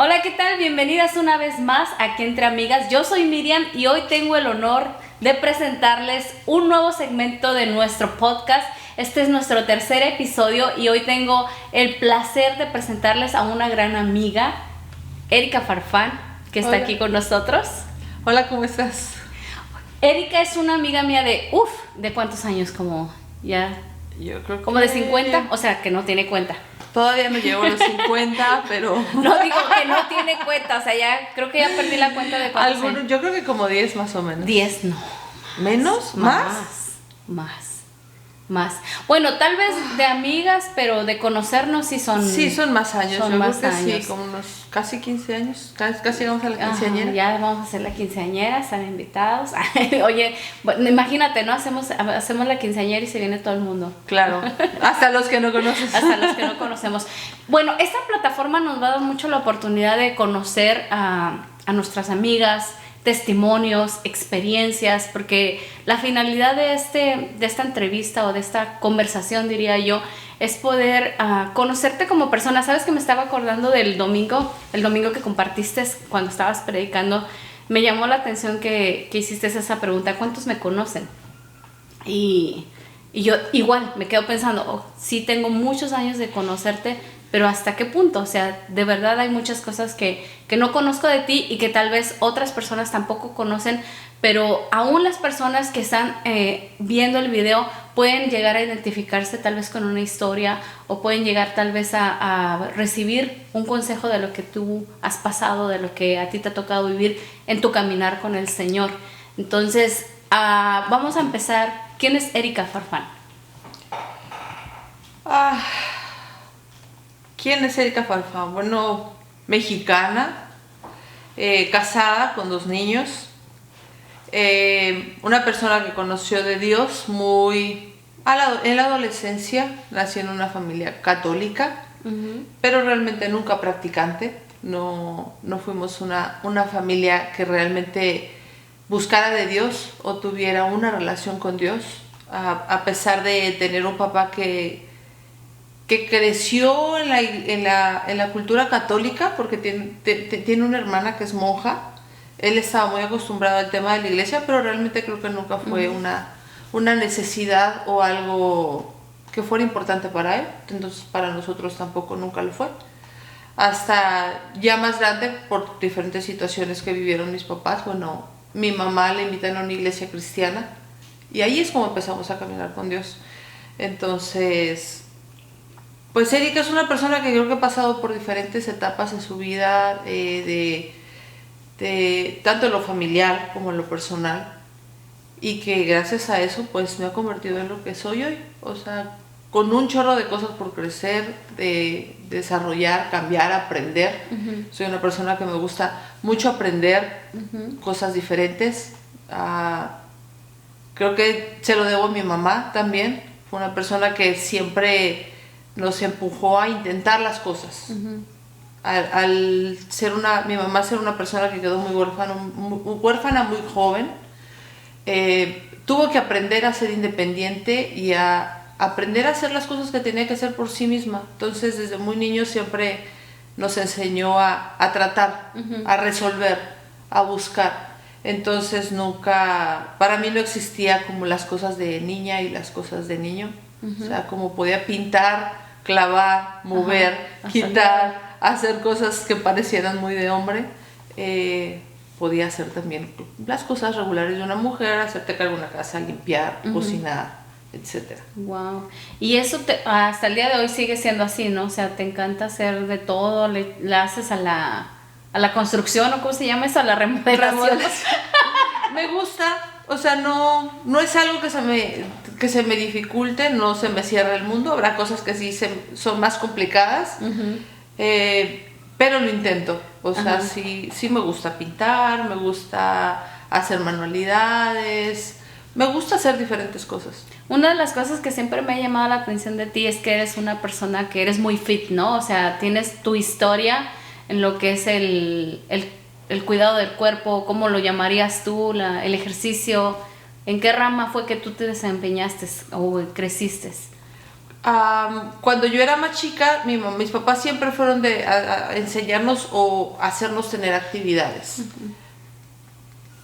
Hola, ¿qué tal? Bienvenidas una vez más aquí Entre Amigas. Yo soy Miriam y hoy tengo el honor de presentarles un nuevo segmento de nuestro podcast. Este es nuestro tercer episodio y hoy tengo el placer de presentarles a una gran amiga, Erika Farfán, que está aquí con nosotros. Hola, ¿cómo estás? Erika es una amiga mía ¿de cuántos años? Como ya... Yo creo que... Como de 50, o sea, que no tiene cuenta. Todavía no llego a los 50, pero... No digo que no tiene cuenta, o sea, ya creo que ya perdí la cuenta de cuántos años. Yo creo que como 10 más o menos. 10, no. ¿Menos? Más. Bueno, tal vez de amigas, pero de conocernos sí son... Sí, son más años. Son yo más creo que años. Sí, como unos casi 15 años. Casi llegamos a la quinceañera. Ya vamos a hacer la quinceañera, están invitados. Oye, bueno, imagínate, ¿no? Hacemos la quinceañera y se viene todo el mundo. Claro, hasta los que no conoces. Hasta los que no conocemos. Bueno, esta plataforma nos va a dar mucho la oportunidad de conocer a nuestras amigas, testimonios, experiencias, porque la finalidad de esta entrevista o de esta conversación, diría yo, es poder conocerte como persona. ¿Sabes que me estaba acordando del domingo? El domingo que compartiste cuando estabas predicando, me llamó la atención que hiciste esa pregunta: ¿cuántos me conocen? Y yo igual me quedo pensando, sí tengo muchos años de conocerte, pero ¿hasta qué punto? O sea, de verdad hay muchas cosas que no conozco de ti y que tal vez otras personas tampoco conocen, pero aún las personas que están viendo el video pueden llegar a identificarse tal vez con una historia, o pueden llegar tal vez a recibir un consejo de lo que tú has pasado, de lo que a ti te ha tocado vivir en tu caminar con el Señor. Entonces, vamos a empezar. ¿Quién es Erika Farfán? ¿Quién es Erika Farfán? Bueno, mexicana, casada con 2 niños, una persona que conoció de Dios en la adolescencia. Nací en una familia católica, pero realmente nunca practicante. No fuimos una familia que realmente buscara de Dios o tuviera una relación con Dios, a pesar de tener un papá que creció en la cultura católica, porque tiene una hermana que es monja. Él estaba muy acostumbrado al tema de la iglesia, pero realmente creo que nunca fue una necesidad o algo que fuera importante para él. Entonces para nosotros tampoco nunca lo fue. Hasta ya más grande, por diferentes situaciones que vivieron mis papás, bueno, mi mamá le invitan a una iglesia cristiana y ahí es como empezamos a caminar con Dios. Entonces, pues Erika es una persona que creo que ha pasado por diferentes etapas en su vida, de tanto en lo familiar como en lo personal, y que gracias a eso pues me ha convertido en lo que soy hoy. O sea, con un chorro de cosas por crecer, de desarrollar, cambiar, aprender. Soy una persona que me gusta mucho aprender cosas diferentes. Creo que se lo debo a mi mamá también. Fue una persona que siempre nos empujó a intentar las cosas. Al ser mi mamá ser una persona que quedó muy huérfana muy joven, tuvo que aprender a ser independiente y a aprender a hacer las cosas que tenía que hacer por sí misma. Entonces desde muy niño siempre nos enseñó a tratar, a resolver, a buscar. Entonces nunca, para mí no existía como las cosas de niña y las cosas de niño. O sea, como podía pintar, clavar, mover, quitar, hacer cosas que parecieran muy de hombre, podía hacer también las cosas regulares de una mujer: hacerte cargo de una casa, limpiar, cocinar, etcétera. Wow. Y eso hasta el día de hoy sigue siendo así, ¿no? O sea, te encanta hacer de todo, le haces a la construcción, ¿o cómo se llama eso? A la remodelación. Me gusta, o sea, no es algo que se me dificulte, no se me cierra el mundo. Habrá cosas que sí son más complicadas, pero lo intento. O sea, sí me gusta pintar, me gusta hacer manualidades, me gusta hacer diferentes cosas. Una de las cosas que siempre me ha llamado la atención de ti es que eres una persona que eres muy fit, ¿no? O sea, tienes tu historia en lo que es el cuidado del cuerpo. ¿Cómo lo llamarías tú? El ejercicio. ¿En qué rama fue que tú te desempeñaste o creciste? Cuando yo era más chica, mis papás siempre fueron a enseñarnos o hacernos tener actividades.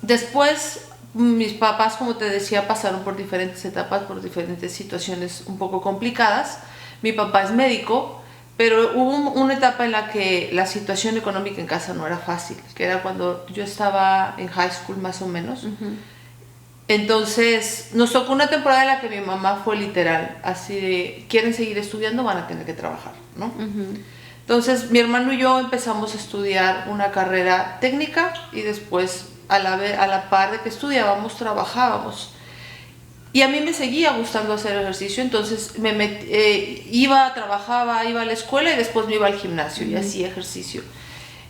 Después, mis papás, como te decía, pasaron por diferentes etapas, por diferentes situaciones un poco complicadas. Mi papá es médico, pero hubo una etapa en la que la situación económica en casa no era fácil, que era cuando yo estaba en high school más o menos. Entonces nos tocó una temporada en la que mi mamá fue literal, así de, quieren seguir estudiando, van a tener que trabajar, ¿no? Entonces mi hermano y yo empezamos a estudiar una carrera técnica y después a la par de que estudiábamos, trabajábamos. Y a mí me seguía gustando hacer ejercicio, entonces trabajaba, iba a la escuela y después me iba al gimnasio y hacía ejercicio.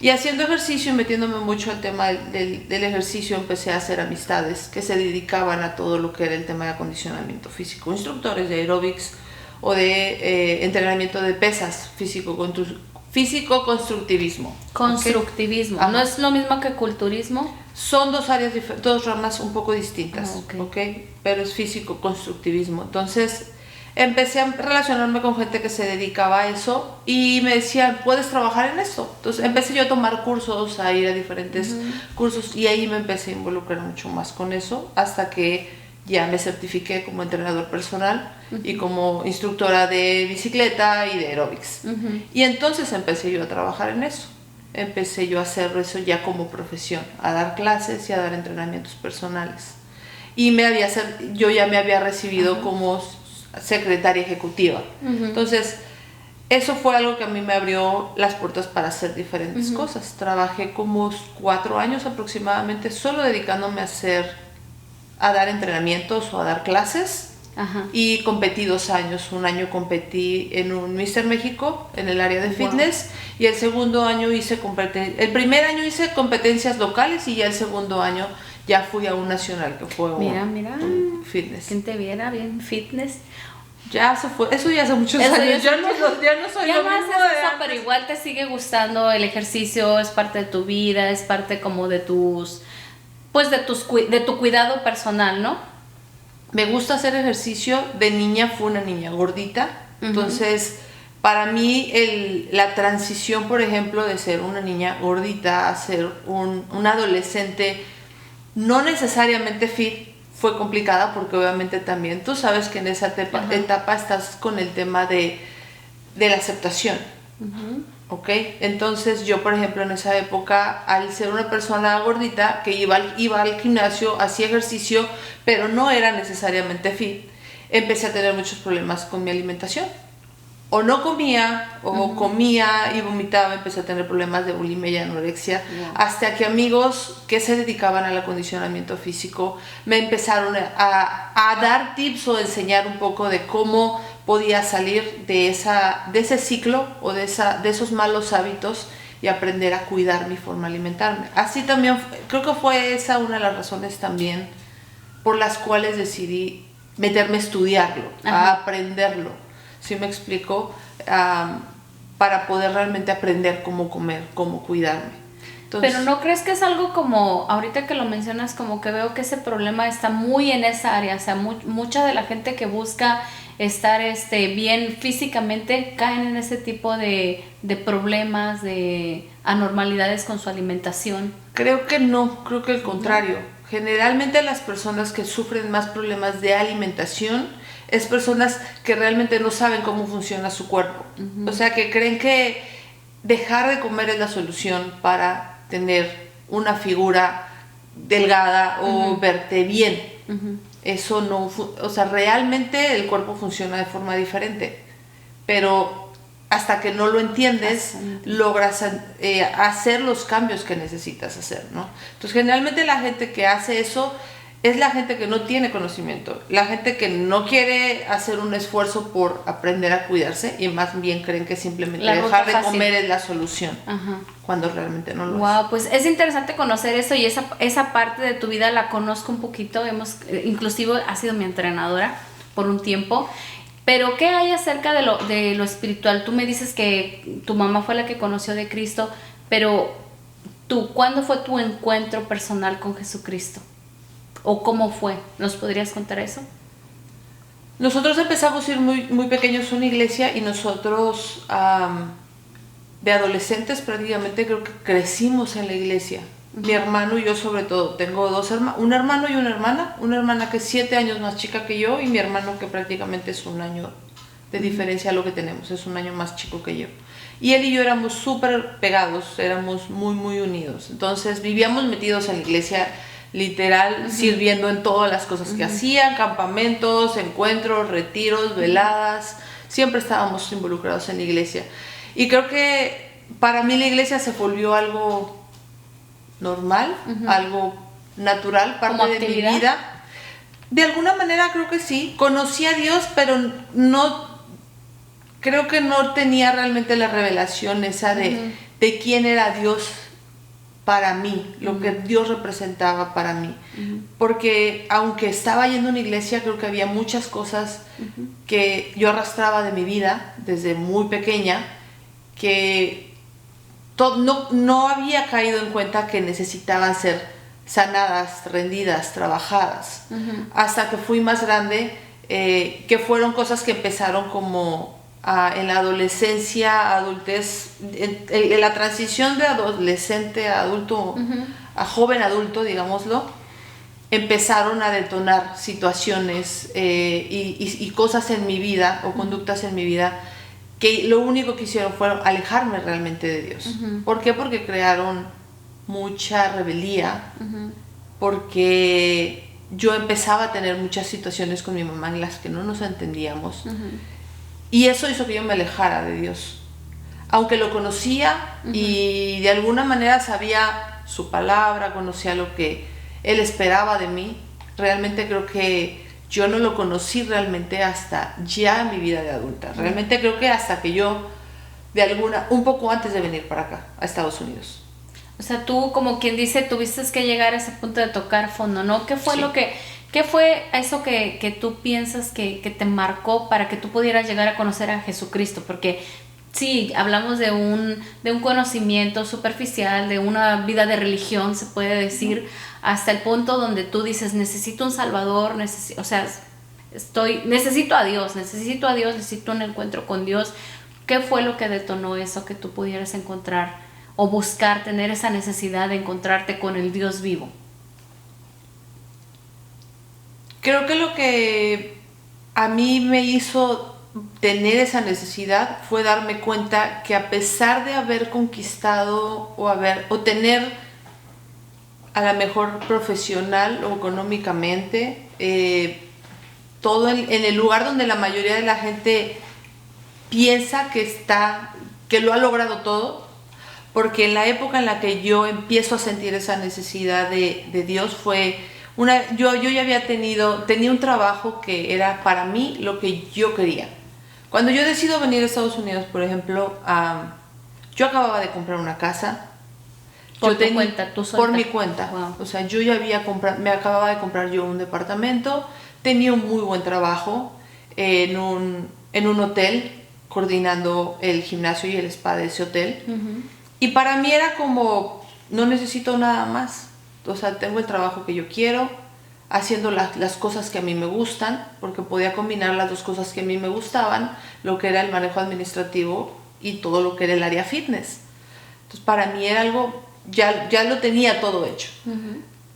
Y haciendo ejercicio y metiéndome mucho al tema del ejercicio, empecé a hacer amistades que se dedicaban a todo lo que era el tema de acondicionamiento físico, instructores de aeróbics o de entrenamiento de pesas, físico-constructivismo. Constructivismo, ¿Okay? ¿no es lo mismo que culturismo? Son dos ramas un poco distintas, ¿okay? Pero es físico-constructivismo. Entonces empecé a relacionarme con gente que se dedicaba a eso y me decían, ¿puedes trabajar en esto? Entonces empecé yo a tomar cursos, a ir a diferentes cursos y ahí me empecé a involucrar mucho más con eso hasta que ya me certifiqué como entrenador personal y como instructora de bicicleta y de aeróbics. Y entonces empecé yo a trabajar en eso. Empecé yo a hacer eso ya como profesión, a dar clases y a dar entrenamientos personales. Y yo ya me había recibido como secretaria ejecutiva. Entonces, eso fue algo que a mí me abrió las puertas para hacer diferentes cosas. Trabajé como 4 años aproximadamente solo dedicándome a dar entrenamientos o a dar clases. Y competí 2 años. Un año competí en un Mister México en el área de fitness y el segundo año el primer año hice competencias locales y ya el segundo año ya fui a un nacional que fue un fitness. ¿Quién te viera bien fitness? Ya se fue, eso ya hace muchos años, ya no soy ya lo no mismo haces de eso, antes. pero igual te sigue gustando el ejercicio, es parte de tu vida, es parte como de de tu cuidado personal, ¿no? Me gusta hacer ejercicio. De niña fue una niña gordita, entonces para mí la transición, por ejemplo, de ser una niña gordita a ser un adolescente no necesariamente fit fue complicada porque obviamente también tú sabes que en esa etapa estás con el tema de la aceptación. ¿Ok? Entonces yo, por ejemplo, en esa época, al ser una persona gordita que iba al gimnasio, hacía ejercicio, pero no era necesariamente fit, empecé a tener muchos problemas con mi alimentación. O no comía, o comía y vomitaba, empecé a tener problemas de bulimia y anorexia, hasta que amigos que se dedicaban al acondicionamiento físico me empezaron a dar tips o enseñar un poco de cómo podía salir de ese ciclo o de esos malos hábitos y aprender a cuidar mi forma de alimentarme. Así también, creo que fue esa una de las razones también por las cuales decidí meterme a estudiarlo, a aprenderlo. ¿Sí me explico? Para poder realmente aprender cómo comer, cómo cuidarme. Entonces, pero ¿no crees que es algo como, ahorita que lo mencionas, como que veo que ese problema está muy en esa área? O sea, mucha de la gente que busca estar bien físicamente caen en ese tipo de problemas, de anormalidades con su alimentación. Creo que no, creo que el contrario. Generalmente las personas que sufren más problemas de alimentación es personas que realmente no saben cómo funciona su cuerpo. O sea, que creen que dejar de comer es la solución para tener una figura delgada o verte bien. Eso no, o sea, realmente el cuerpo funciona de forma diferente. Pero hasta que no lo entiendes, logras hacer los cambios que necesitas hacer, ¿no? Entonces, generalmente la gente que hace eso es la gente que no tiene conocimiento, la gente que no quiere hacer un esfuerzo por aprender a cuidarse y más bien creen que simplemente dejar de comer es la solución, cuando realmente no lo es. Wow, pues es interesante conocer eso y esa parte de tu vida la conozco un poquito, inclusive ha sido mi entrenadora por un tiempo. Pero ¿qué hay acerca de lo espiritual? Tú me dices que tu mamá fue la que conoció de Cristo, pero ¿cuándo fue tu encuentro personal con Jesucristo? ¿O cómo fue? ¿Nos podrías contar eso? Nosotros empezamos a ir muy, muy pequeños a una iglesia y nosotros de adolescentes prácticamente creo que crecimos en la iglesia. Mi hermano y yo sobre todo. Tengo un hermano y una hermana que es 7 años más chica que yo y mi hermano que prácticamente es un año de diferencia a lo que tenemos, es un año más chico que yo. Y él y yo éramos súper pegados, éramos muy, muy unidos. Entonces vivíamos metidos en la iglesia, literal, sirviendo en todas las cosas que hacían, campamentos, encuentros, retiros, veladas. Siempre estábamos involucrados en la iglesia. Y creo que para mí la iglesia se volvió algo normal, algo natural, parte de mi vida. De alguna manera creo que sí. Conocí a Dios, pero creo que no tenía realmente la revelación esa de quién era Dios para mí, lo que Dios representaba para mí. Porque aunque estaba yendo a una iglesia, creo que había muchas cosas que yo arrastraba de mi vida desde muy pequeña, que no había caído en cuenta que necesitaban ser sanadas, rendidas, trabajadas. Hasta que fui más grande, que fueron cosas que empezaron como en la adolescencia, adultez, en la transición de adolescente a adulto, a joven adulto, digámoslo, empezaron a detonar situaciones y cosas en mi vida o conductas en mi vida que lo único que hicieron fue alejarme realmente de Dios. ¿Por qué? Porque crearon mucha rebeldía, porque yo empezaba a tener muchas situaciones con mi mamá en las que no nos entendíamos, y eso hizo que yo me alejara de Dios. Aunque lo conocía y de alguna manera sabía su palabra, conocía lo que Él esperaba de mí, realmente creo que yo no lo conocí realmente hasta ya en mi vida de adulta. Realmente creo que hasta que yo, un poco antes de venir para acá, a Estados Unidos. O sea, tú, como quien dice, tuviste que llegar a ese punto de tocar fondo, ¿no? ¿Qué fue qué fue eso que tú piensas que te marcó para que tú pudieras llegar a conocer a Jesucristo? Porque sí, hablamos de un conocimiento superficial, de una vida de religión, se puede decir, hasta el punto donde tú dices, necesito un Salvador, necesito a Dios, necesito un encuentro con Dios. ¿Qué fue lo que detonó eso que tú pudieras encontrar o buscar, tener esa necesidad de encontrarte con el Dios vivo? Creo que lo que a mí me hizo tener esa necesidad fue darme cuenta que a pesar de haber conquistado o tener a la mejor profesional o económicamente, todo en el lugar donde la mayoría de la gente piensa que lo ha logrado todo, porque en la época en la que yo empiezo a sentir esa necesidad de Dios fue yo ya tenía un trabajo que era para mí lo que yo quería. Cuando yo decido venir a Estados Unidos, por ejemplo, yo acababa de comprar una casa. Por tu cuenta, tú solita. Por mi cuenta. Wow. O sea, yo ya me acababa de comprar yo un departamento, tenía un muy buen trabajo en un hotel, coordinando el gimnasio y el spa de ese hotel. Y para mí era como, no necesito nada más. O sea, tengo el trabajo que yo quiero, haciendo las cosas que a mí me gustan, porque podía combinar las dos cosas que a mí me gustaban, lo que era el manejo administrativo y todo lo que era el área fitness. Entonces, para mí era algo, ya lo tenía todo hecho.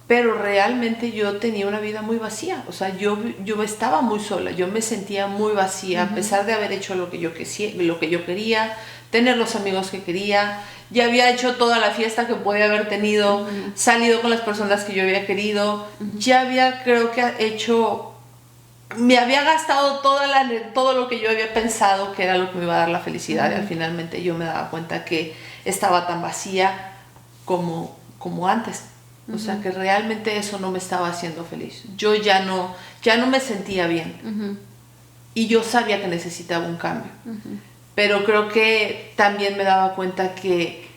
Pero realmente yo tenía una vida muy vacía. O sea, yo estaba muy sola, yo me sentía muy vacía, a pesar de haber hecho lo que yo quería, tener los amigos que quería. Ya había hecho toda la fiesta que podía haber tenido, salido con las personas que yo había querido, ya había, creo que me había gastado todo lo que yo había pensado que era lo que me iba a dar la felicidad, y al finalmente yo me daba cuenta que estaba tan vacía como antes. O sea, que realmente eso no me estaba haciendo feliz. Yo ya no me sentía bien. Y yo sabía que necesitaba un cambio. Pero creo que también me daba cuenta que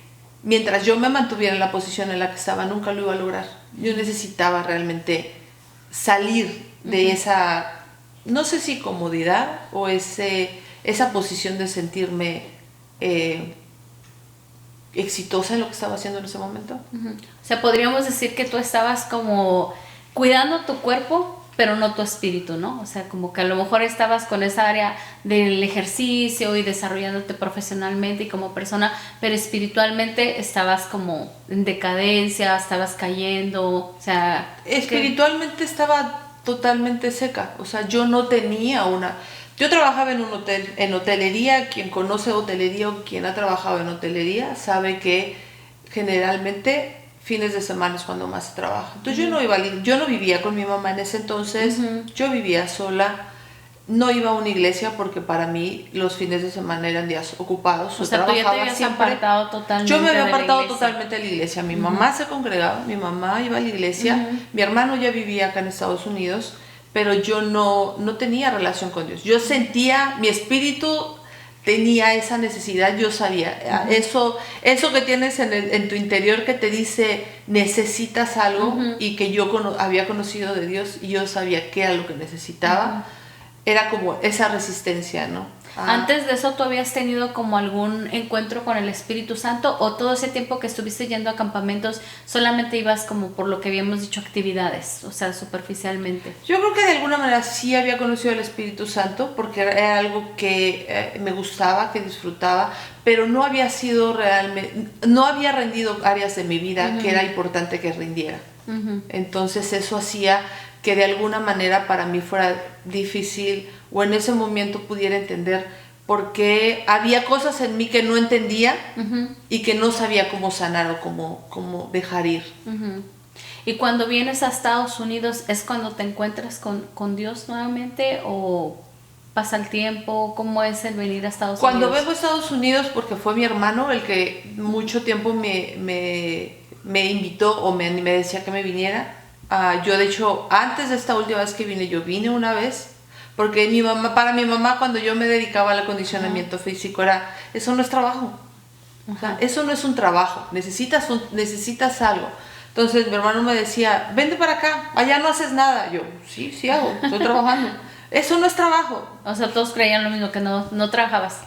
mientras yo me mantuviera en la posición en la que estaba, nunca lo iba a lograr. Yo necesitaba realmente salir de esa, no sé si comodidad o esa posición de sentirme exitosa en lo que estaba haciendo en ese momento. O sea, podríamos decir que tú estabas como cuidando tu cuerpo, pero no tu espíritu, ¿no? O sea, como que a lo mejor estabas con esa área del ejercicio y desarrollándote profesionalmente y como persona, pero espiritualmente estabas como en decadencia, estabas cayendo, o sea... Espiritualmente estaba totalmente seca, o sea, yo no tenía una... Yo trabajaba en un hotel, en hotelería. Quien conoce hotelería o quien ha trabajado en hotelería sabe que generalmente fines de semana es cuando más se trabaja. Entonces yo no vivía con mi mamá en ese entonces, yo vivía sola, no iba a una iglesia porque para mí los fines de semana eran días ocupados. O sea, tú ya te habías apartado totalmente. Yo me había apartado totalmente de la iglesia. Mi mamá se congregaba, mi mamá iba a la iglesia, mi hermano ya vivía acá en Estados Unidos, pero yo no tenía relación con Dios. Yo sentía, mi espíritu tenía esa necesidad, yo sabía, eso que tienes en tu interior que te dice necesitas algo, y que yo había conocido de Dios y yo sabía qué era lo que necesitaba, era como esa resistencia, ¿no? Antes de eso, ¿tú habías tenido como algún encuentro con el Espíritu Santo, o todo ese tiempo que estuviste yendo a campamentos solamente ibas como por lo que habíamos dicho actividades, o sea, superficialmente? Yo creo que de alguna manera sí había conocido al Espíritu Santo porque era algo que me gustaba, que disfrutaba, pero no había sido realmente, no había rendido áreas de mi vida que era importante que rindiera. Entonces eso hacía que de alguna manera para mí fuera difícil, o en ese momento pudiera entender por qué había cosas en mí que no entendía y que no sabía cómo sanar o cómo dejar ir. ¿Y cuando vienes a Estados Unidos es cuando te encuentras con Dios nuevamente, o pasa el tiempo? ¿Cómo es el venir a Estados Unidos? Cuando vengo a Estados Unidos, porque fue mi hermano el que mucho tiempo me invitó o me decía que me viniera. Yo de hecho, antes de esta última vez que vine, yo vine una vez, porque para mi mamá, cuando yo me dedicaba al acondicionamiento físico, eso no es trabajo. O sea, eso no es un trabajo, necesitas algo. Entonces mi hermano me decía, vente para acá, allá no haces nada. Yo, sí hago, estoy trabajando. Eso no es trabajo. O sea, todos creían lo mismo, que no trabajabas.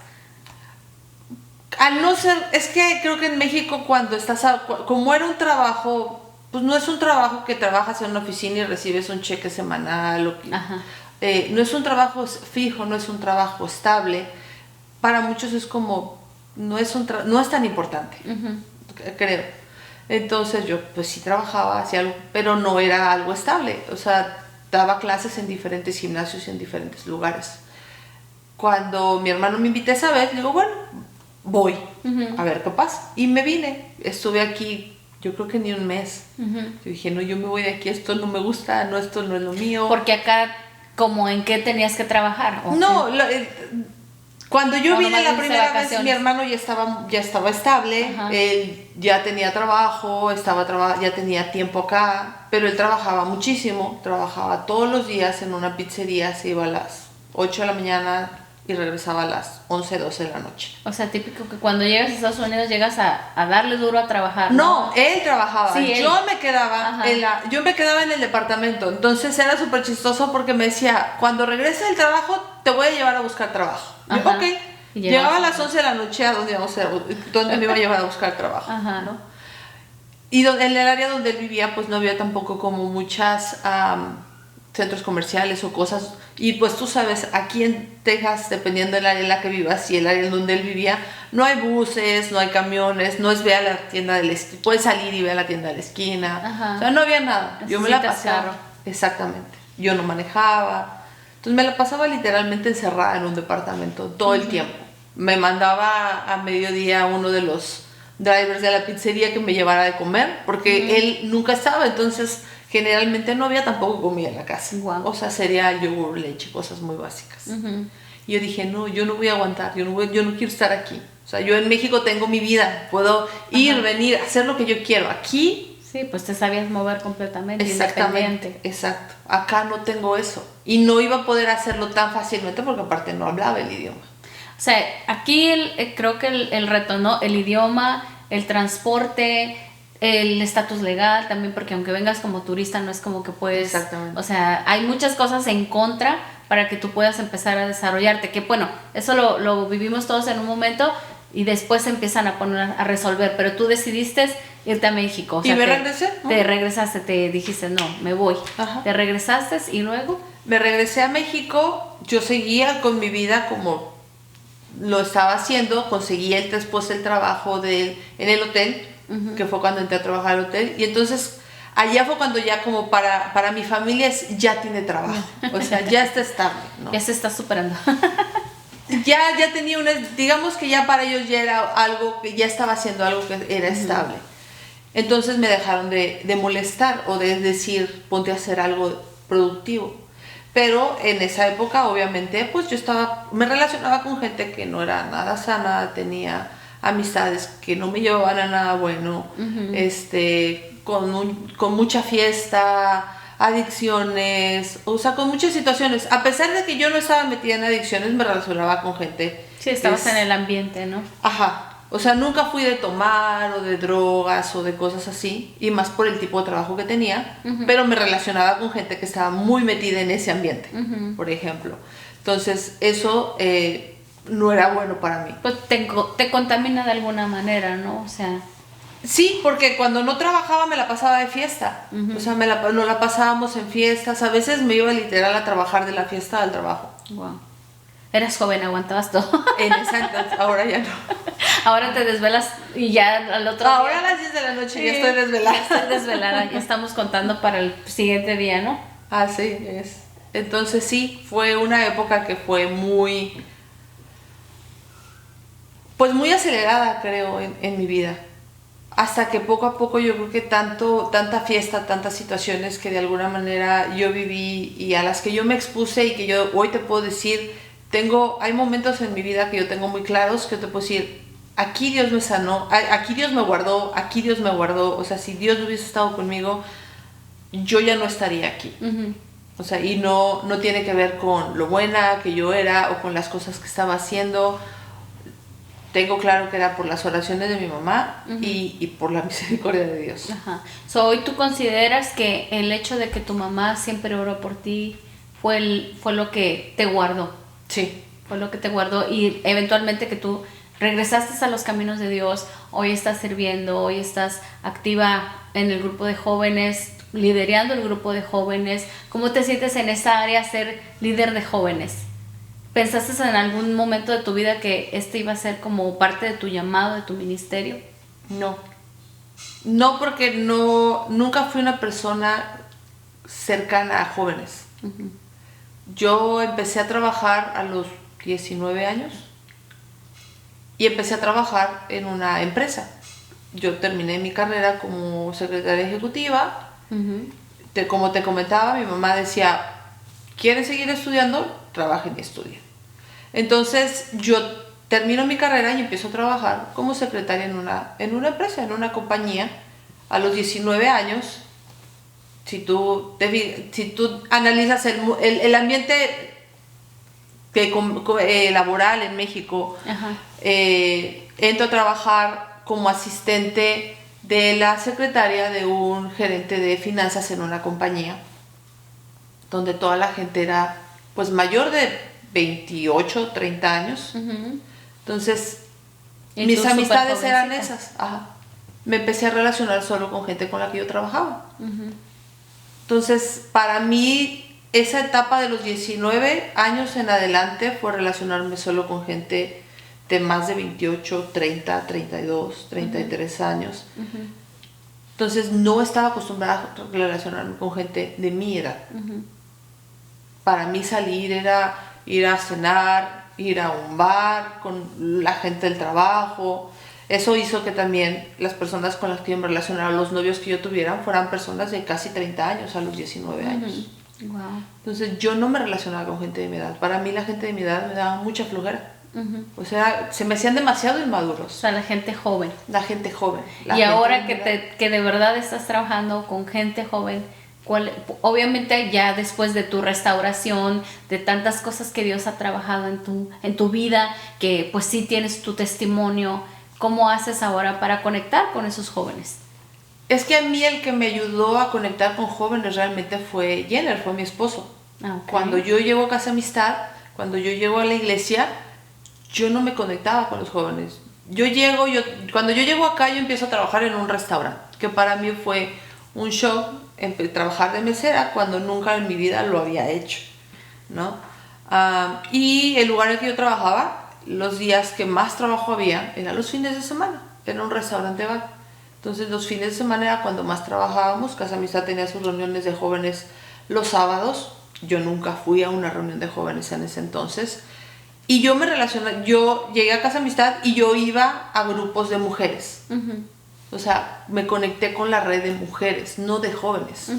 Al no ser, es que creo que en México como era un trabajo, pues no es un trabajo que trabajas en una oficina y recibes un cheque semanal. No es un trabajo fijo, no es un trabajo estable. Para muchos es como, no es tan importante, creo. Entonces yo pues sí trabajaba, hacía algo, pero no era algo estable. O sea, daba clases en diferentes gimnasios y en diferentes lugares. Cuando mi hermano me invita esa vez, digo, bueno, voy a ver qué pasa. Y me vine, estuve aquí, yo creo que ni un mes. Yo dije, no, yo me voy de aquí, esto no me gusta, esto no es lo mío. Porque acá, ¿como en qué tenías que trabajar? No, cuando yo vine la primera vez, mi hermano ya estaba estable. Él ya tenía trabajo, ya tenía tiempo acá, pero él trabajaba muchísimo, trabajaba todos los días en una pizzería, se iba a las 8 de la mañana y regresaba a las 11, 12 de la noche. O sea, típico que cuando llegas a Estados Unidos llegas a darle duro a trabajar. No, él trabajaba. Sí, yo me quedaba en el departamento. Entonces era súper chistoso porque me decía, cuando regrese del trabajo te voy a llevar a buscar trabajo. Yo, ok. Llegaba a las 11 de la noche a donde me iba a llevar a buscar trabajo, ¿no? Y en el área donde él vivía, pues no había tampoco como muchas centros comerciales o cosas. Y pues tú sabes, aquí en Texas, dependiendo del área en la que vivas y el área en donde él vivía, no hay buses, no hay camiones, no es ve a la tienda de la esquina, puedes salir y ve a la tienda de la esquina. O sea, no había nada. Yo me la pasaba. Exactamente. Yo no manejaba. Entonces me la pasaba literalmente encerrada en un departamento todo el tiempo. Me mandaba a mediodía uno de los drivers de la pizzería que me llevara de comer, porque él nunca estaba, entonces generalmente no había tampoco comida en la casa. O sea, cereal, yogur, leche, cosas muy básicas. Y yo dije, no, yo no voy a aguantar, yo no quiero estar aquí. O sea, yo en México tengo mi vida, puedo ir, venir, hacer lo que yo quiero. Aquí... Sí, pues te sabías mover completamente. Exactamente, exacto. Acá no tengo eso. Y no iba a poder hacerlo tan fácilmente porque aparte no hablaba el idioma. O sea, aquí creo que el reto, ¿no? El idioma, el transporte, el estatus legal también, porque aunque vengas como turista no es como que puedes... Exactamente. O sea, hay muchas cosas en contra para que tú puedas empezar a desarrollarte. Que bueno, eso lo vivimos todos en un momento. y después empiezan a poner a resolver, pero tú decidiste irte a México. O sea, ¿Y me regresé? Te regresaste, te dijiste, no, me voy. Ajá. Te regresaste y luego... Me regresé a México, yo seguía con mi vida como lo estaba haciendo, conseguí después el trabajo en el hotel, que fue cuando entré a trabajar al hotel, y entonces allá fue cuando ya como para mi familia ya tiene trabajo, o sea, ya está estable, ¿no? Ya se está superando. Ya tenía digamos que ya para ellos ya era algo, que ya estaba haciendo algo que era estable. Entonces me dejaron de molestar o de decir, ponte a hacer algo productivo. Pero en esa época, obviamente, pues me relacionaba con gente que no era nada sana, tenía amistades que no me llevaban a nada bueno, con mucha fiesta, adicciones, o sea, con muchas situaciones. A pesar de que yo no estaba metida en adicciones, me relacionaba con gente. Sí, estabas en el ambiente, ¿no? Ajá. O sea, nunca fui de tomar o de drogas o de cosas así, y más por el tipo de trabajo que tenía, pero me relacionaba con gente que estaba muy metida en ese ambiente, por ejemplo. Entonces, eso no era bueno para mí. Pues te contamina de alguna manera, ¿no? O sea... Sí, porque cuando no trabajaba me la pasaba de fiesta. O sea, nos la pasábamos en fiestas. A veces me iba literal a trabajar de la fiesta al trabajo. Wow. Eras joven, aguantabas todo. En esa entonces, ahora ya no. Ahora te desvelas y ya al otro día. Ahora a las 10 de la noche sí, ya estoy desvelada. Ya estoy desvelada, ya estamos contando para el siguiente día, ¿no? Así es. Entonces sí, fue una época que fue muy acelerada, creo, en mi vida. Hasta que poco a poco yo creo que tanta fiesta, tantas situaciones que de alguna manera yo viví y a las que yo me expuse y que yo hoy te puedo decir, hay momentos en mi vida que yo tengo muy claros que te puedo decir, aquí Dios me sanó, aquí Dios me guardó, o sea, si Dios no hubiese estado conmigo, yo ya no estaría aquí. O sea, y no tiene que ver con lo buena que yo era o con las cosas que estaba haciendo. Tengo claro que era por las oraciones de mi mamá y por la misericordia de Dios. Ajá. So, ¿hoy tú consideras que el hecho de que tu mamá siempre oró por ti fue lo que te guardó? Sí. Fue lo que te guardó y eventualmente que tú regresaste a los caminos de Dios, hoy estás sirviendo, hoy estás activa en el grupo de jóvenes, liderando el grupo de jóvenes. ¿Cómo te sientes en esa área, ser líder de jóvenes? ¿Pensaste en algún momento de tu vida que iba a ser como parte de tu llamado, de tu ministerio? No, porque nunca fui una persona cercana a jóvenes. Yo empecé a trabajar a los 19 años y empecé a trabajar en una empresa. Yo terminé mi carrera como secretaria ejecutiva. Como te comentaba, mi mamá decía, ¿quieres seguir estudiando? Trabajen y estudien. Entonces yo termino mi carrera y empiezo a trabajar como secretaria en una empresa, en una compañía. A los 19 años, si tú analizas el ambiente laboral en México, entro a trabajar como asistente de la secretaria de un gerente de finanzas en una compañía, donde toda la gente era pues mayor de 28, 30 años. Entonces, mis amistades eran esas. Me empecé a relacionar solo con gente con la que yo trabajaba. Entonces, para mí, esa etapa de los 19 años en adelante fue relacionarme solo con gente de más de 28, 30, 32, 33 años. Entonces, no estaba acostumbrada a relacionarme con gente de mi edad. Para mí salir era ir a cenar, ir a un bar con la gente del trabajo. Eso hizo que también las personas con las que yo me relacionara, los novios que yo tuviera, fueran personas de casi 30 años a los 19 años. Wow. Entonces yo no me relacionaba con gente de mi edad. Para mí la gente de mi edad me daba mucha flojera. O sea, se me hacían demasiado inmaduros. O sea, la gente joven. La gente joven. Y ahora que de verdad estás trabajando con gente joven, obviamente ya después de tu restauración, de tantas cosas que Dios ha trabajado en tu vida, que pues sí tienes tu testimonio, ¿cómo haces ahora para conectar con esos jóvenes? Es que a mí el que me ayudó a conectar con jóvenes realmente fue Jenner, fue mi esposo. Cuando yo llego a Casa Amistad, cuando yo llego a la iglesia, yo no me conectaba con los jóvenes. cuando yo llego acá, yo empiezo a trabajar en un restaurante, que para mí fue un shock trabajar de mesera cuando nunca en mi vida lo había hecho, ¿no? Y el lugar en el que yo trabajaba, los días que más trabajo había eran los fines de semana, era un restaurante bar. Entonces los fines de semana era cuando más trabajábamos. Casa Amistad tenía sus reuniones de jóvenes los sábados. Yo nunca fui a una reunión de jóvenes en ese entonces. Y yo llegué a Casa Amistad y yo iba a grupos de mujeres. O sea, me conecté con la red de mujeres, no de jóvenes.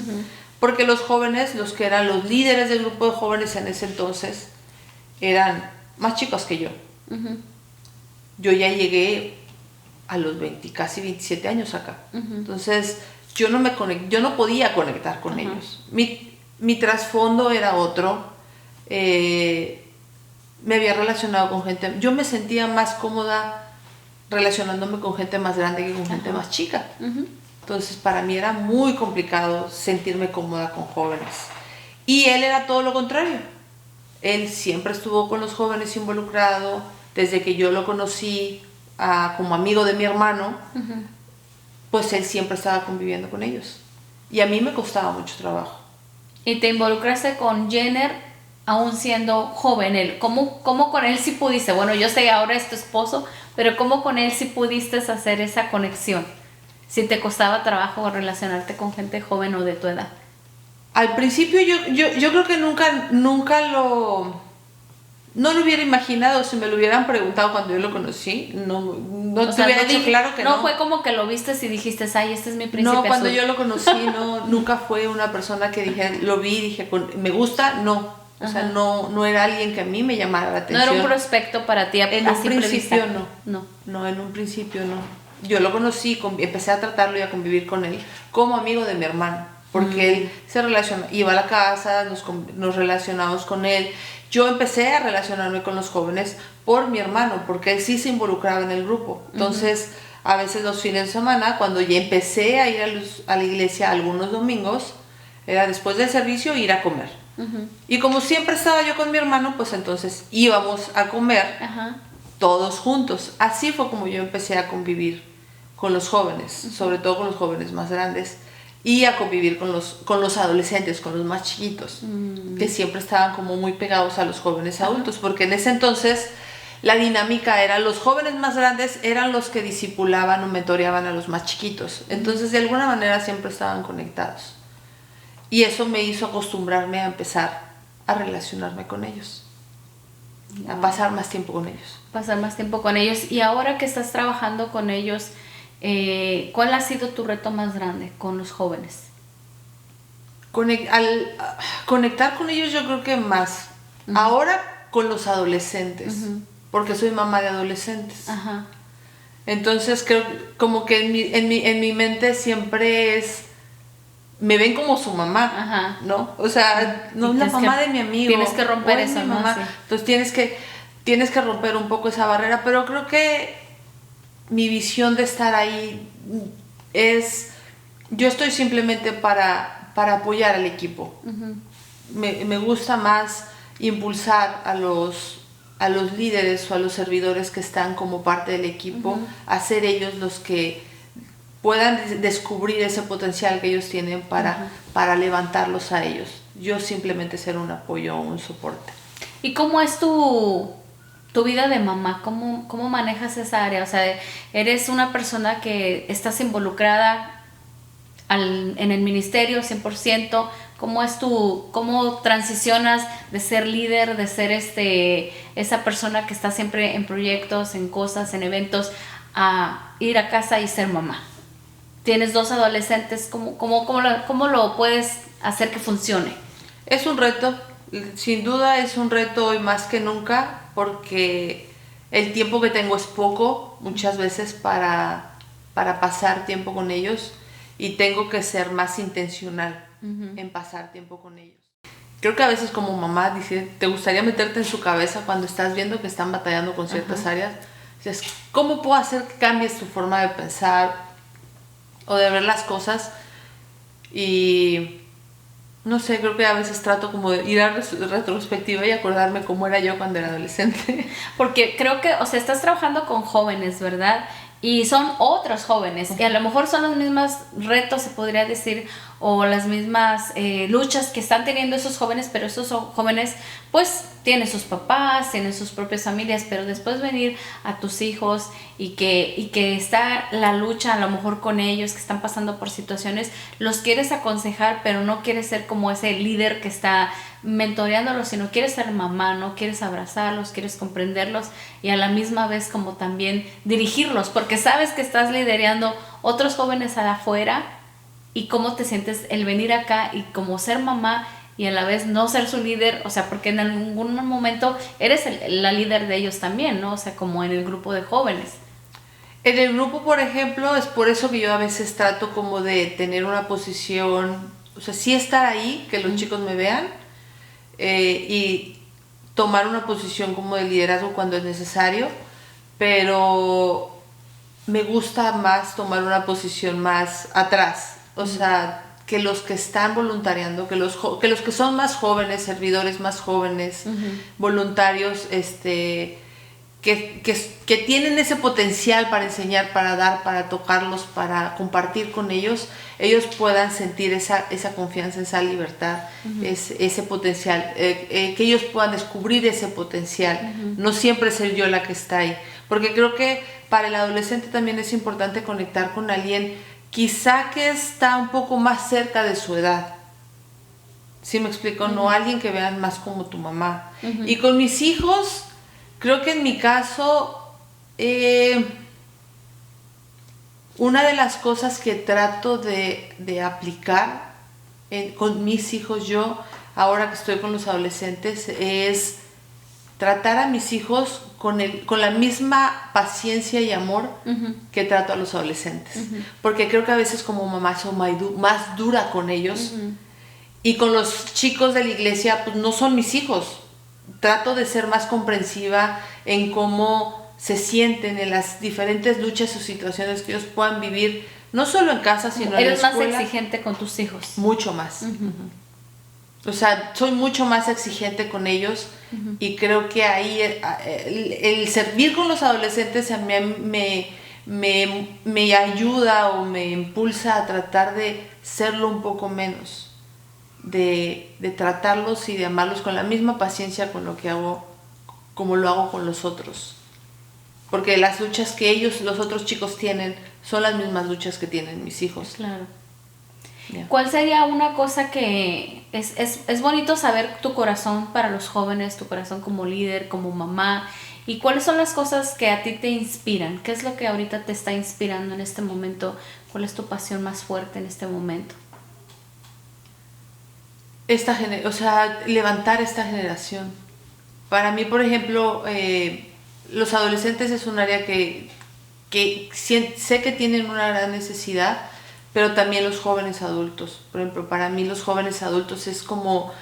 Porque los jóvenes, los que eran los líderes del grupo de jóvenes en ese entonces, eran más chicos que yo. Yo ya llegué a los 20, casi 27 años acá. Entonces, yo no podía conectar con ellos. Mi trasfondo era otro. Me había relacionado con gente. Yo me sentía más cómoda relacionándome con gente más grande que con gente más chica. Entonces, para mí era muy complicado sentirme cómoda con jóvenes. Y él era todo lo contrario. Él siempre estuvo con los jóvenes involucrado. Desde que yo lo conocí como amigo de mi hermano, pues él siempre estaba conviviendo con ellos. Y a mí me costaba mucho trabajo. Y te involucraste con Jenner aún siendo joven. ¿Cómo con él sí pudiste? Bueno, yo sé ahora es tu esposo, pero ¿cómo con él sí pudiste hacer esa conexión? Si te costaba trabajo relacionarte con gente joven o de tu edad. Al principio yo creo que nunca no lo hubiera imaginado. Si me lo hubieran preguntado cuando yo lo conocí, no te hubiera dicho claro que no. No fue como que lo viste y dijiste, ay, este es mi príncipe No, cuando azul. yo lo conocí, nunca fue una persona que lo vi y dije, me gusta, no. O sea, no era alguien que a mí me llamara la atención. No era un prospecto para ti. En un principio no. No, en un principio no. Yo lo conocí, empecé a tratarlo y a convivir con él como amigo de mi hermano. Porque él iba a la casa, nos relacionamos con él. Yo empecé a relacionarme con los jóvenes por mi hermano, porque él sí se involucraba en el grupo. Entonces, a veces los fines de semana, cuando ya empecé a ir a la iglesia algunos domingos, era después del servicio ir a comer. Y como siempre estaba yo con mi hermano, pues entonces íbamos a comer todos juntos. Así fue como yo empecé a convivir con los jóvenes, sobre todo con los jóvenes más grandes. Y a convivir con los adolescentes, con los más chiquitos, que siempre estaban como muy pegados a los jóvenes adultos, porque en ese entonces la dinámica era los jóvenes más grandes eran los que discipulaban o mentoreaban a los más chiquitos. Entonces, de alguna manera siempre estaban conectados. Y eso me hizo acostumbrarme a empezar a relacionarme con ellos, a pasar más tiempo con ellos. Pasar más tiempo con ellos. Y ahora que estás trabajando con ellos, ¿cuál ha sido tu reto más grande con los jóvenes? Conectar con ellos, yo creo que más. Ahora con los adolescentes, porque soy mamá de adolescentes. Entonces creo como que en mi mente siempre me ven como su mamá, ¿no? O sea, no es la mamá de mi amigo. Tienes que romper eso, ¿no? Mamá. Sí. Entonces tienes que romper un poco esa barrera, pero creo que mi visión de estar ahí yo estoy simplemente para apoyar al equipo. Me gusta más impulsar a los líderes o a los servidores que están como parte del equipo, a ser ellos los que puedan descubrir ese potencial que ellos tienen para levantarlos a ellos. Yo simplemente ser un apoyo o un soporte. ¿Y cómo es tu vida de mamá? ¿Cómo manejas esa área? O sea, eres una persona que estás involucrada en el ministerio 100%. ¿Cómo transicionas de ser líder, de ser esa persona que está siempre en proyectos, en cosas, en eventos, a ir a casa y ser mamá? Tienes 2 adolescentes, ¿cómo lo puedes hacer que funcione? Es un reto, sin duda es un reto hoy más que nunca, porque el tiempo que tengo es poco muchas veces para pasar tiempo con ellos, y tengo que ser más intencional en pasar tiempo con ellos. Creo que a veces como mamá dice, te gustaría meterte en su cabeza cuando estás viendo que están batallando con ciertas áreas. Dices, ¿cómo puedo hacer que cambies tu forma de pensar o de ver las cosas? Y No sé, creo que a veces trato como de ir a retrospectiva y acordarme cómo era yo cuando era adolescente. Porque creo que, o sea, estás trabajando con jóvenes, ¿verdad? Y son otros jóvenes, y a lo mejor son los mismos retos, se podría decir, o las mismas luchas que están teniendo esos jóvenes, pero esos jóvenes, pues, tienen sus papás, tienen sus propias familias, pero después venir a tus hijos y que está la lucha a lo mejor con ellos, que están pasando por situaciones, los quieres aconsejar, pero no quieres ser como ese líder que está mentoreándolos, sino quieres ser mamá, no quieres abrazarlos, quieres comprenderlos y a la misma vez como también dirigirlos, porque sabes que estás liderando otros jóvenes afuera y cómo te sientes el venir acá y como ser mamá y a la vez no ser su líder, o sea, porque en algún momento eres la líder de ellos también, ¿no? O sea, como en el grupo de jóvenes. En el grupo, por ejemplo, es por eso que yo a veces trato como de tener una posición, o sea, sí estar ahí, que los chicos me vean, y tomar una posición como de liderazgo cuando es necesario, pero me gusta más tomar una posición más atrás, o sea, que los que están voluntariando, que los que son más jóvenes, servidores más jóvenes, voluntarios, que tienen ese potencial para enseñar, para dar, para tocarlos, para compartir con ellos, ellos puedan sentir esa confianza, esa libertad, ese potencial, que ellos puedan descubrir ese potencial, no siempre ser yo la que está ahí, porque creo que para el adolescente también es importante conectar con alguien quizá que está un poco más cerca de su edad. ¿Sí me explico? No alguien que vean más como tu mamá. Y con mis hijos, creo que en mi caso, una de las cosas que trato de aplicar con mis hijos, yo, ahora que estoy con los adolescentes, es tratar a mis hijos con la misma paciencia y amor que trato a los adolescentes. Porque creo que a veces como mamá soy más dura con ellos. Y con los chicos de la iglesia, pues no son mis hijos. Trato de ser más comprensiva en cómo se sienten, en las diferentes luchas o situaciones que ellos puedan vivir, no solo en casa, sino en la escuela. Eres más exigente con tus hijos. Mucho más. O sea, soy mucho más exigente con ellos y creo que ahí el servir con los adolescentes a mí me ayuda o me impulsa a tratar de serlo un poco menos, de tratarlos y de amarlos con la misma paciencia con lo que hago, como lo hago con los otros. Porque las luchas que los otros chicos tienen, son las mismas luchas que tienen mis hijos. Claro. Yeah. ¿Cuál sería una cosa que es bonito saber tu corazón para los jóvenes, tu corazón como líder, como mamá? ¿Y cuáles son las cosas que a ti te inspiran? ¿Qué es lo que ahorita te está inspirando en este momento? ¿Cuál es tu pasión más fuerte en este momento? Levantar esta generación. Para mí, por ejemplo, los adolescentes es un área que sé que tienen una gran necesidad, pero también los jóvenes adultos. Por ejemplo, para mí los jóvenes adultos es como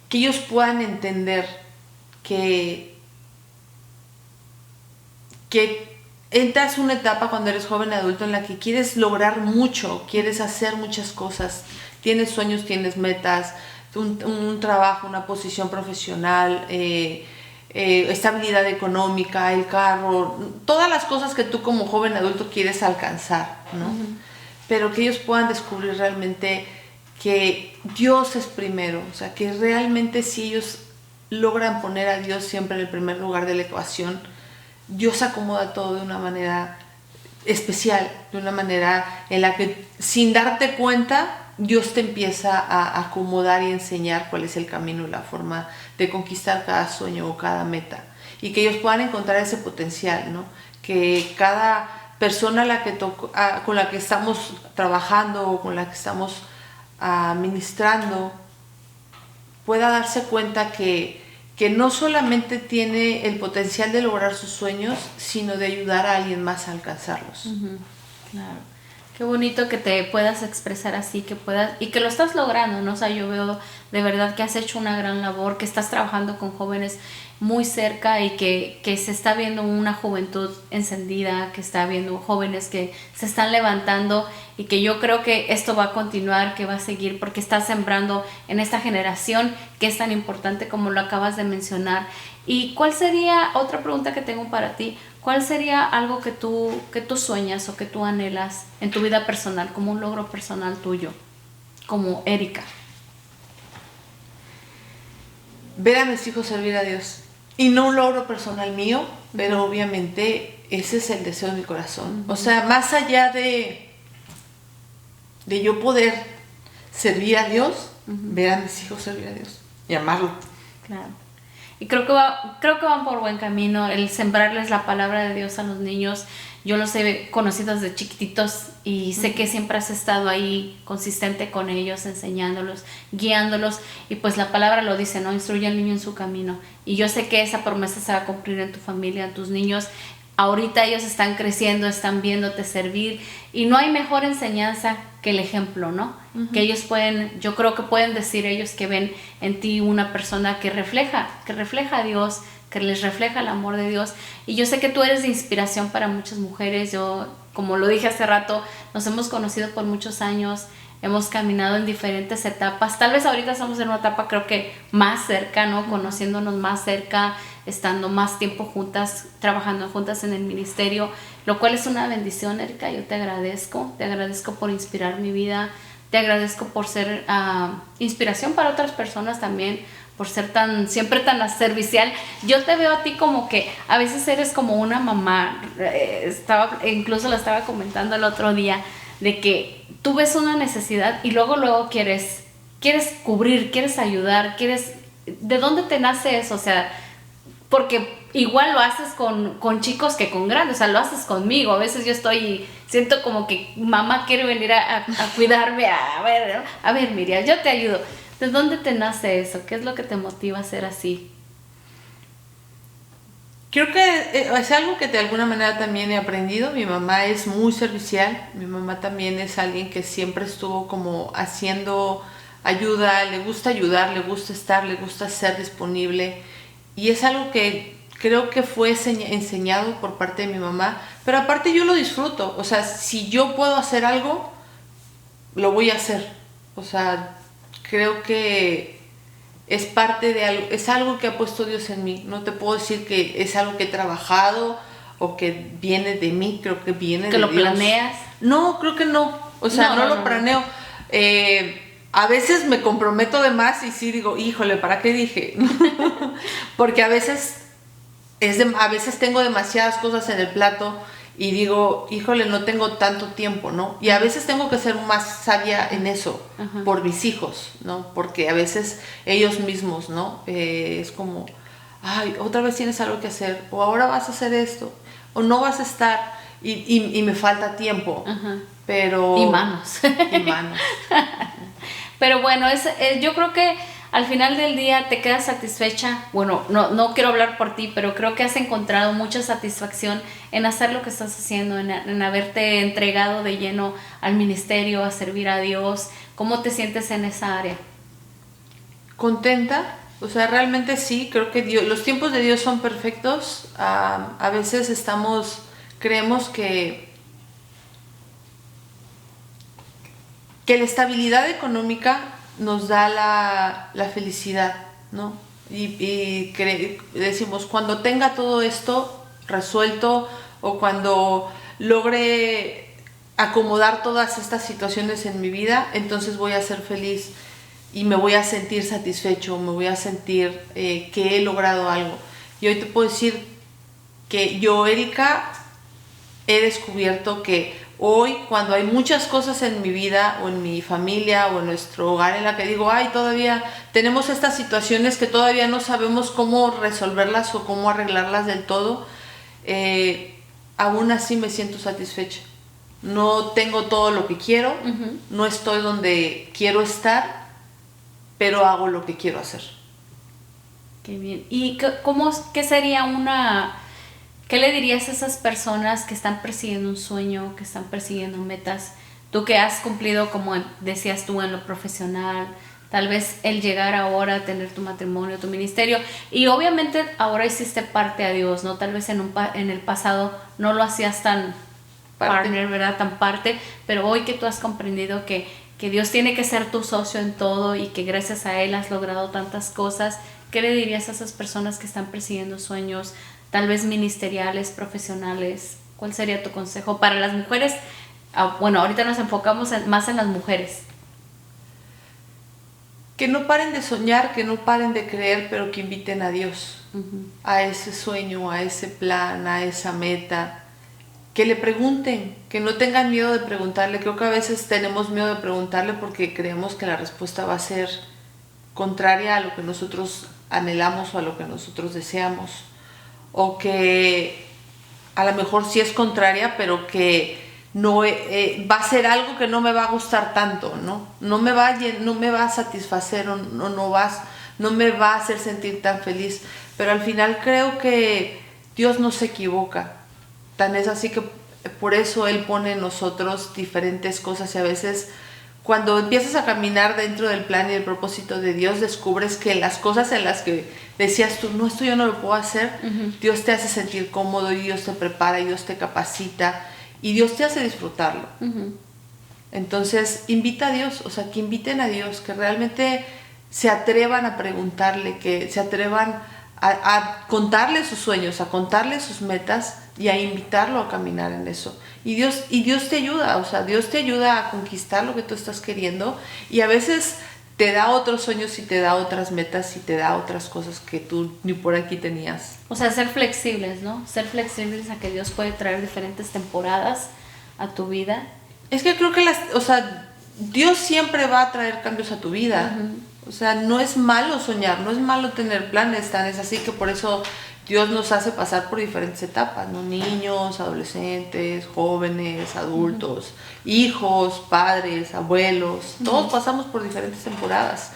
que ellos puedan entender que entras una etapa cuando eres joven adulto en la que quieres lograr mucho, quieres hacer muchas cosas, tienes sueños, tienes metas, un trabajo, una posición profesional, estabilidad económica, el carro, todas las cosas que tú como joven adulto quieres alcanzar, ¿no? Pero que ellos puedan descubrir realmente que Dios es primero, o sea, que realmente si ellos logran poner a Dios siempre en el primer lugar de la ecuación, Dios acomoda todo de una manera especial, de una manera en la que sin darte cuenta, Dios te empieza a acomodar y enseñar cuál es el camino, la forma de conquistar cada sueño o cada meta. Y que ellos puedan encontrar ese potencial, ¿no? Que cada persona con la que estamos trabajando o con la que estamos ministrando pueda darse cuenta que no solamente tiene el potencial de lograr sus sueños, sino de ayudar a alguien más a alcanzarlos. Claro. Qué bonito que te puedas expresar así, que puedas, y que lo estás logrando, ¿no? O sea, yo veo de verdad que has hecho una gran labor, que estás trabajando con jóvenes muy cerca y que se está viendo una juventud encendida, que está viendo jóvenes que se están levantando y que yo creo que esto va a continuar, que va a seguir, porque estás sembrando en esta generación que es tan importante como lo acabas de mencionar. ¿Y cuál sería, otra pregunta que tengo para ti, cuál sería algo que tú sueñas o que tú anhelas en tu vida personal, como un logro personal tuyo, como Erika? Ver a mis hijos servir a Dios. Y no un logro personal mío, pero obviamente ese es el deseo de mi corazón. O sea, más allá de yo poder servir a Dios, ver a mis hijos servir a Dios y amarlo. Claro. Y creo que van por buen camino, el sembrarles la palabra de Dios a los niños. Yo los he conocido desde chiquititos y sé que siempre has estado ahí consistente con ellos, enseñándolos, guiándolos. Y pues la palabra lo dice, ¿no? Instruye al niño en su camino. Y yo sé que esa promesa se va a cumplir en tu familia, en tus niños. Ahorita ellos están creciendo, están viéndote servir y no hay mejor enseñanza que el ejemplo, ¿no? Que ellos yo creo que pueden decir ellos que ven en ti una persona que refleja a Dios, que les refleja el amor de Dios. Y yo sé que tú eres de inspiración para muchas mujeres. Yo, como lo dije hace rato, nos hemos conocido por muchos años, hemos caminado en diferentes etapas. Tal vez ahorita estamos en una etapa creo que más cerca, ¿no? Conociéndonos más cerca, estando más tiempo juntas, trabajando juntas en el ministerio, lo cual es una bendición, Erika. Yo te agradezco por inspirar mi vida, te agradezco por ser inspiración para otras personas también, por ser siempre tan servicial. Yo te veo a ti como que a veces eres como una mamá, incluso lo estaba comentando el otro día, de que tú ves una necesidad y luego quieres cubrir, quieres ayudar, ¿de dónde te nace eso? O sea, porque igual lo haces con chicos que con grandes, o sea, lo haces conmigo. A veces yo siento como que mamá quiere venir a cuidarme, a ver, Miriam, yo te ayudo. ¿De dónde te nace eso? ¿Qué es lo que te motiva a ser así? Creo que es algo que de alguna manera también he aprendido. Mi mamá es muy servicial. Mi mamá también es alguien que siempre estuvo como haciendo ayuda, le gusta ayudar, le gusta estar, le gusta ser disponible. Y es algo que creo que fue enseñado por parte de mi mamá. Pero aparte yo lo disfruto. O sea, si yo puedo hacer algo, lo voy a hacer. O sea, creo que es parte de algo, es algo que ha puesto Dios en mí. No te puedo decir que es algo que he trabajado o que viene de mí, creo que viene de Dios. ¿Que lo planeas? No, creo que no. O sea, no lo planeo. A veces me comprometo de más y sí digo, híjole, ¿para qué dije? Porque a veces tengo demasiadas cosas en el plato y digo, híjole, no tengo tanto tiempo, ¿no? Y a veces tengo que ser más sabia en eso, por mis hijos, ¿no? Porque a veces ellos mismos, ¿no? Es como, ay, otra vez tienes algo que hacer, o ahora vas a hacer esto, o no vas a estar, y me falta tiempo, pero... Y manos. Pero bueno, yo creo que al final del día te quedas satisfecha. Bueno, no quiero hablar por ti, pero creo que has encontrado mucha satisfacción en hacer lo que estás haciendo, en haberte entregado de lleno al ministerio, a servir a Dios. ¿Cómo te sientes en esa área? Contenta, o sea, realmente sí, creo que los tiempos de Dios son perfectos. A veces creemos que la estabilidad económica nos da la felicidad, ¿no? Y decimos, cuando tenga todo esto resuelto o cuando logre acomodar todas estas situaciones en mi vida, entonces voy a ser feliz y me voy a sentir satisfecho, me voy a sentir que he logrado algo. Y hoy te puedo decir que yo, Erika, he descubierto que hoy, cuando hay muchas cosas en mi vida o en mi familia o en nuestro hogar en la que digo, ay, todavía tenemos estas situaciones que todavía no sabemos cómo resolverlas o cómo arreglarlas del todo, aún así me siento satisfecha. No tengo todo lo que quiero, no estoy donde quiero estar, pero hago lo que quiero hacer. Qué bien. ¿Y qué sería ¿Qué le dirías a esas personas que están persiguiendo un sueño, que están persiguiendo metas? Tú que has cumplido, como decías tú, en lo profesional, tal vez el llegar ahora a tener tu matrimonio, tu ministerio, y obviamente ahora hiciste parte a Dios, ¿no? Tal vez en el pasado no lo hacías tan partner, ¿verdad? Tan parte, pero hoy que tú has comprendido que Dios tiene que ser tu socio en todo y que gracias a Él has logrado tantas cosas, ¿qué le dirías a esas personas que están persiguiendo sueños, tal vez ministeriales, profesionales? ¿Cuál sería tu consejo para las mujeres? Bueno, ahorita nos enfocamos más en las mujeres. Que no paren de soñar, que no paren de creer, pero que inviten a Dios a ese sueño, a ese plan, a esa meta. Que le pregunten, que no tengan miedo de preguntarle. Creo que a veces tenemos miedo de preguntarle porque creemos que la respuesta va a ser contraria a lo que nosotros anhelamos o a lo que nosotros deseamos. O que a lo mejor sí es contraria, pero que no va a ser algo que no me va a gustar tanto, ¿no? No me va a satisfacer o no me va a hacer sentir tan feliz. Pero al final creo que Dios no se equivoca. Tan es así que por eso Él pone en nosotros diferentes cosas, y a veces cuando empiezas a caminar dentro del plan y el propósito de Dios, descubres que las cosas en las que decías tú, no, esto yo no lo puedo hacer, Dios te hace sentir cómodo, y Dios te prepara, y Dios te capacita, y Dios te hace disfrutarlo. Entonces, invita a Dios, o sea, que inviten a Dios, que realmente se atrevan a preguntarle, que se atrevan a contarle sus sueños, a contarle sus metas y a invitarlo a caminar en eso. Y Dios te ayuda, o sea, Dios te ayuda a conquistar lo que tú estás queriendo, y a veces te da otros sueños y te da otras metas y te da otras cosas que tú ni por aquí tenías. O sea, ser flexibles, ¿no? Ser flexibles a que Dios puede traer diferentes temporadas a tu vida. Es que creo que Dios siempre va a traer cambios a tu vida. O sea, no es malo soñar, no es malo tener planes, tan es así que por eso Dios nos hace pasar por diferentes etapas, ¿no? Niños, adolescentes, jóvenes, adultos, hijos, padres, abuelos, todos pasamos por diferentes temporadas.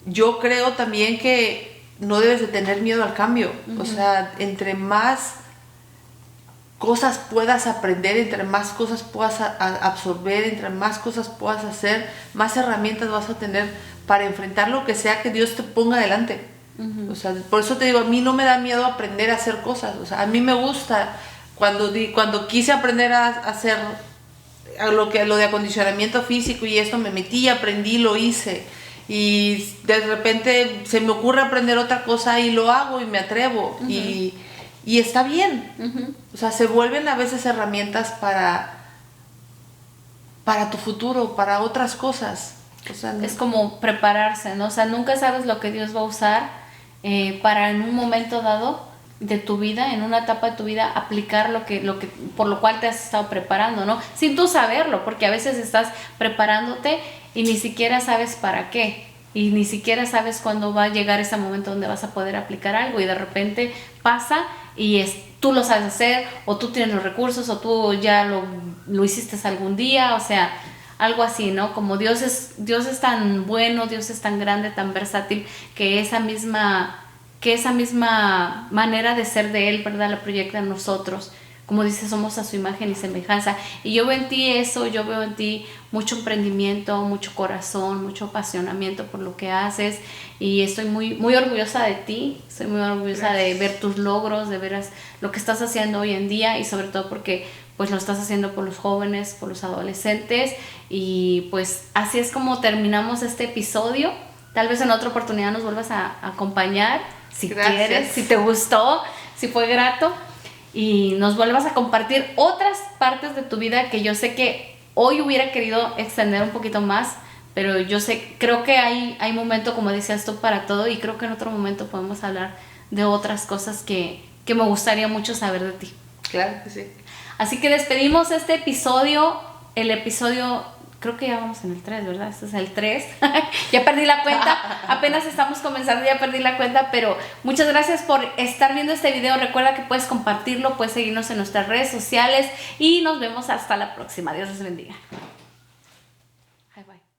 Yo creo también que no debes de tener miedo al cambio. O sea, entre más cosas puedas aprender, entre más cosas puedas absorber, entre más cosas puedas hacer, más herramientas vas a tener para enfrentar lo que sea que Dios te ponga delante. O sea, por eso te digo, a mí no me da miedo aprender a hacer cosas. O sea, a mí me gusta cuando quise aprender a hacer lo de acondicionamiento físico y esto, me metí, aprendí, lo hice, y de repente se me ocurre aprender otra cosa y lo hago y me atrevo, y está bien. O sea, se vuelven a veces herramientas para tu futuro, para otras cosas. O sea, es como prepararse, ¿no? O sea, nunca sabes lo que Dios va a usar para en un momento dado de tu vida, en una etapa de tu vida, aplicar lo que por lo cual te has estado preparando, ¿no? Sin tú saberlo, porque a veces estás preparándote y ni siquiera sabes para qué, y ni siquiera sabes cuándo va a llegar ese momento donde vas a poder aplicar algo, y de repente pasa y tú lo sabes hacer, o tú tienes los recursos, o tú ya lo hiciste algún día, o sea, algo así, ¿no? Como Dios es tan bueno, Dios es tan grande, tan versátil, que esa misma manera de ser de Él, ¿verdad?, la proyecta en nosotros. Como dice, somos a su imagen y semejanza. Y yo veo en ti eso, yo veo en ti mucho emprendimiento, mucho corazón, mucho apasionamiento por lo que haces. Y estoy muy, muy orgullosa de ti, estoy muy orgullosa de ver tus logros, de ver lo que estás haciendo hoy en día, y sobre todo porque pues lo estás haciendo por los jóvenes, por los adolescentes. Y pues así es como terminamos este episodio. Tal vez en otra oportunidad nos vuelvas a acompañar, si quieres, si te gustó, si fue grato, y nos vuelvas a compartir otras partes de tu vida que yo sé que hoy hubiera querido extender un poquito más, pero creo que hay momento, como decías tú, para todo, y creo que en otro momento podemos hablar de otras cosas que me gustaría mucho saber de ti. Claro que sí. Así que despedimos este episodio, el episodio, creo que ya vamos en el 3, ¿verdad? Este es el 3. Ya perdí la cuenta, apenas estamos comenzando, ya perdí la cuenta, pero muchas gracias por estar viendo este video. Recuerda que puedes compartirlo, puedes seguirnos en nuestras redes sociales, y nos vemos hasta la próxima. Dios les bendiga. Bye, bye.